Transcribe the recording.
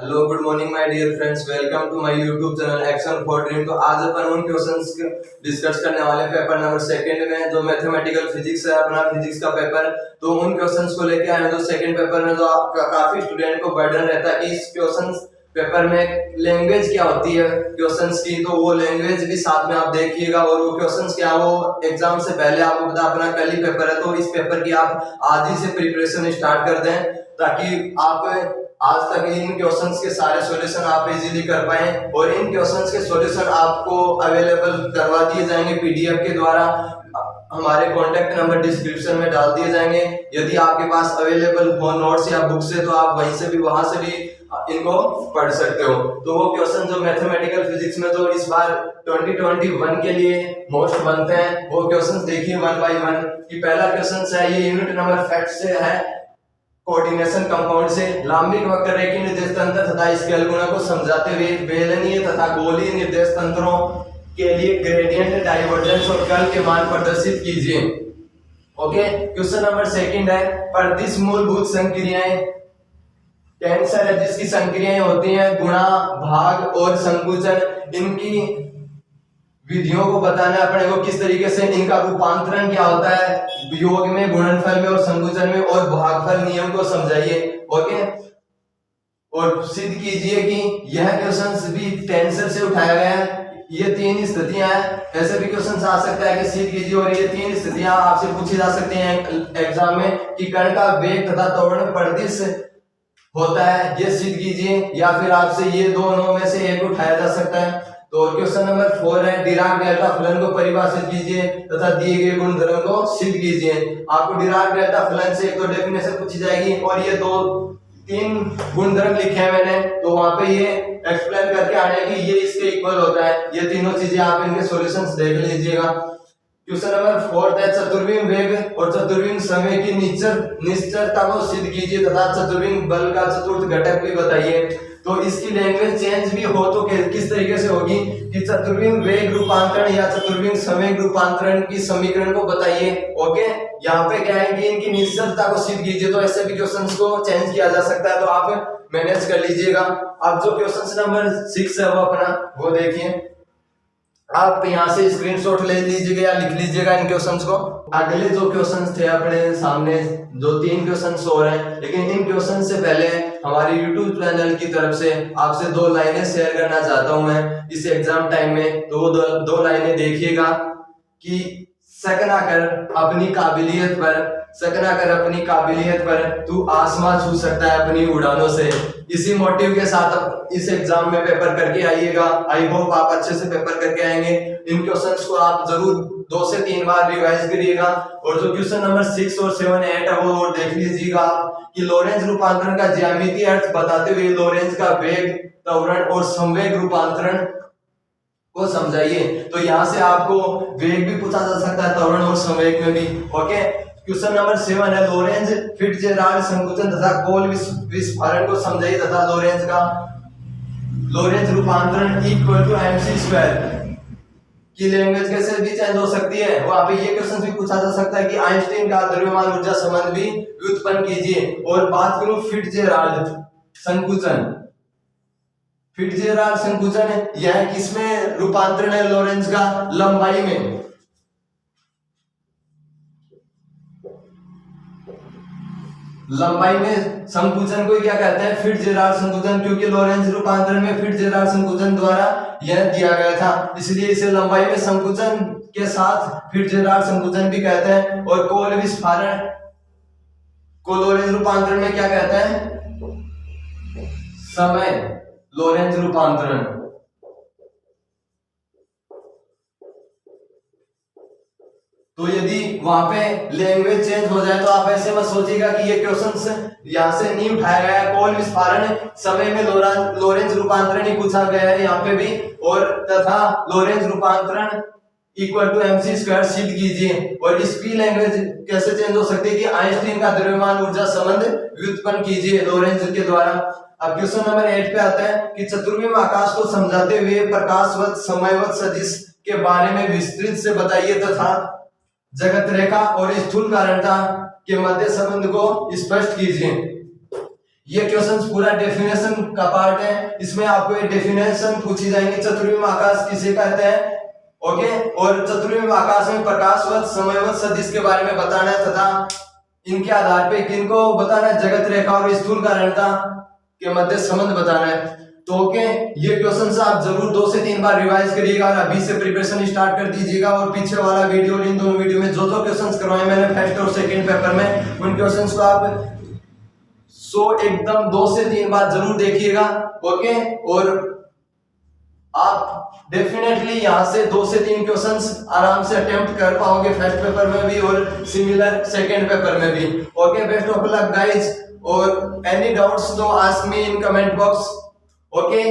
Hello good morning my dear friends, welcome to my YouTube channel action for dream. तो आज अपन उन questions discuss करने वाले paper number second में जो मैथमेटिकल फिजिक्स है, अपना फिजिक्स का पेपर। तो उन क्वेश्चंस को लेके आए हैं जो सेकंड पेपर में जो आपका काफी स्टूडेंट को बर्डन रहता है कि इस क्वेश्चंस पेपर में लैंग्वेज क्या होती है क्वेश्चंस की, तो वो लैंग्वेज भी साथ में आप देखिएगा। और वो क्वेश्चंस क्या, वो एग्जाम से पहले आपको पता अपना कल ही पेपर है, तो इस पेपर की आप आज ही से प्रिपरेशन स्टार्ट कर दें ताकि आप आज तक इन क्वेश्चंस के सारे सॉल्यूशन आप इजीली कर पाए। और इन क्वेश्चंस के सॉल्यूशन आपको अवेलेबल करवा दिए जाएंगे पीडीएफ के द्वारा। हमारे कांटेक्ट नंबर डिस्क्रिप्शन में डाल दिए जाएंगे। यदि आपके पास अवेलेबल हो नोट्स या बुक से, तो आप वहीं से भी वहां से भी इनको पढ़ सकते हो। तो वो क्वेश्चन जो मैथमेटिकल फिजिक्स में जो इस बार 2021 के लिए मोस्ट बनते हैं, वो क्वेश्चंस देखिए वन बाय वन। कि पहला क्वेश्चन है, ये यूनिट नंबर फैक्ट से है, कोऑर्डिनेशन कंपाउंड से लांबिक वक्ररेखीय निर्देश तंत्र तथा स्केल गुणों को समझाते हुए बेलनीय तथा गोलीय निर्देश तंत्रों के लिए ग्रेडियंट, डाइवर्जेंस और कर्ल के मान प्रदर्शित कीजिए। ओके, क्वेश्चन नंबर सेकंड है, प्रतिश मूलभूत संक्रियाएं टेंसर है जिसकी संक्रियाएं होती हैं गुणा, भाग और संकुचन। इनकी विधियों को बताना है अपने को, किस तरीके से इनका रूपांतरण क्या होता है योग में, गुणनफल में और संकुचन में, और भागफल नियम को समझाइए। ओके, और सिद्ध कीजिए कि यह क्वेश्चन भी टेंसर से उठाया गया है। ये तीन स्थितियां हैं, ऐसे भी क्वेश्चन आ सकता है कि सिद्ध कीजिए। और ये तीन स्थितियां आपसे पूछी जा सकती हैं एग्जाम में कि कण का वेग तथा त्वरण परिदिश होता है, ये सिद्ध कीजिए। या फिर आपसे ये दोनों में से एक उठाया जा सकता है। तो क्वेश्चन नंबर 4 है, डिराक डेल्टा फलन को परिभाषित कीजिए तथा दिए गए गुणधर्म को सिद्ध कीजिए। आपको डिराक डेल्टा फलन से एक तो डेफिनेशन पूछी जाएगी और ये तीन गुणधर्म लिखे हैं मैंने, तो वहां पे ये एक्सप्लेन करके आने कि ये इसके इक्वल होता है। ये तीनों चीजें आप इनके सॉल्यूशंस देख लीजिएगा। क्वेश्चन नंबर 4 है, चतुर्विम वेग और चतुर्विम समय की निश्चरता को सिद्ध कीजिए तथा चतुर्विम बल का चतुर्थ घटक भी बताइए। तो इसकी लैंग्वेज चेंज भी हो तो किस तरीके से होगी कि चतुर्विम वेग रूपांतरण या चतुर्विम समय रूपांतरण की समीकरण को बताइए। ओके, यहाँ पे क्या है कि इनकी निश्चलता को सिद्ध कीजिए। तो ऐसे भी क्वेश्चंस को चेंज किया जा सकता है, तो आप मैनेज कर लीजिएगा। अब जो क्वेश्चन नंबर 6 है वो अपना वो देखिए, आप यहाँ से स्क्रीनशॉट ले लीजिएगा या लिख लीजिएगा इन क्वेश्चंस को। अगले जो क्वेश्चंस थे अपने सामने, जो 3 क्वेश्चंस हो रहे हैं, लेकिन इन क्वेश्चंस से पहले हमारे YouTube चैनल की तरफ से आपसे 2 लाइनें शेयर करना चाहता हूं मैं इस एग्जाम टाइम में। तो वो दो लाइनें देखिएगा कि सकना कर अपनी काबिलियत पर तू आसमां छू सकता है अपनी उड़ानों से। इसी मोटिव के साथ इस एग्जाम में पेपर करके आइएगा। आई होप आप अच्छे से पेपर करके आएंगे। इन क्वेश्चंस को आप जरूर 2 से 3 बार रिवाइज करिएगा। और जो क्वेश्चन नंबर 6 और 7 8 है वो देख लीजिएगा कि लोरेंज रूपांतरण का ज्यामितीय अर्थ बताते हुए लोरेंज का वेग, त्वरण और संवेग रूपांतरण को समझाइए। तो यहाँ से आपको वेग भी पूछा जा सकता है, त्वरण और संवेग में भी। ओके, क्वेश्चन नंबर 7 है, लोरेंज फिट्जेराल्ड संकुचन तथा कोल विस्फारण को समझाइए तथा लोरेंज रूपांतरण इक्वल टू mc स्क्वायर की लैंग्वेज कैसे भी चेंज हो सकती है। वहां पे ये क्वेश्चन भी पूछा जा सकता है कि आइंस्टीन का द्रव्यमान ऊर्जा संबंध भी व्युत्पन्न कीजिए। और बात करूं फिट्जेराल्ड संकुचन यह किसमें रूपांतरण है लोरेंज का? लंबाई में। लंबाई में संकुचन को क्या कहते हैं? फिट्जेराल्ड संकुचन, क्योंकि लोरेंज रूपांतरण में फिट्जेराल्ड संकुचन द्वारा यह दिया गया था, इसलिए इसे लंबाई में संकुचन के साथ फिट्जेराल्ड संकुचन भी कहते हैं। और कोल विस्फारण को लोरेंज रूपांतरण में क्या कहते हैं? समय लोरेंज रूपांतरण। तो यदि वहां पे लैंग्वेज चेंज हो जाए तो आप ऐसे मत सोचिएगा कि ये क्वेश्चंस यहां से नहीं उठाया गया है। कोल विस्फारण समय में लोरेंज रूपांतरण ही पूछा गया है यहाँ पे भी। और तथा लोरेंज रूपांतरण इक्वल टू mc स्क्वायर सिद्ध कीजिए। और इसकी लैंग्वेज कैसे चेंज हो सकती है कि आइंस्टीन का द्रव्यमान ऊर्जा संबंध व्युत्पन्न कीजिए लोरेंज के द्वारा। अब क्वेश्चन नंबर 8 पे आता है कि चतुर्विम आकाश को समझाते हुए प्रकाशवत समयवत सदिश के बारे में विस्तृत से बताइए तथा जगत रेखा और स्थूल कारणता के मध्य संबंध को स्पष्ट कीजिए। ये क्वेश्चंस पूरा डेफिनेशन का पार्ट है, इसमें आपको ये डेफिनेशन पूछी जाएंगी। चतुर्विम आकाश किसे कहते हैं, ओके, और चतुर्विम आकाश में प्रकाशवत समयवत सदिश के बारे में बताना है तथा इनके आधार पे किनको बताना है, जगत रेखा और स्थूल कारणता के मध्य संबंध बताना है। तो ओके, ये क्वेश्चन आप जरूर 2 से 3 बार रिवाइज करिएगा और अभी से प्रिपरेशन स्टार्ट कर दीजिएगा। और पीछे वाला वीडियो, इन दोनों वीडियो में जो क्वेश्चंस करवाए मैंने फर्स्ट और सेकंड पेपर में, उन क्वेश्चंस को आप एकदम 2 से 3 बार जरूर देखिएगा, ओके। और आप डेफिनेटली यहाँ से 2 से 3 क्वेश्चंस आराम से अटेम्प्ट कर पाओगे फर्स्ट पेपर में भी और सिमिलर सेकंड पेपर में भी, okay. Best of luck guys, और एनी डाउट्स तो ask me in comment box, okay.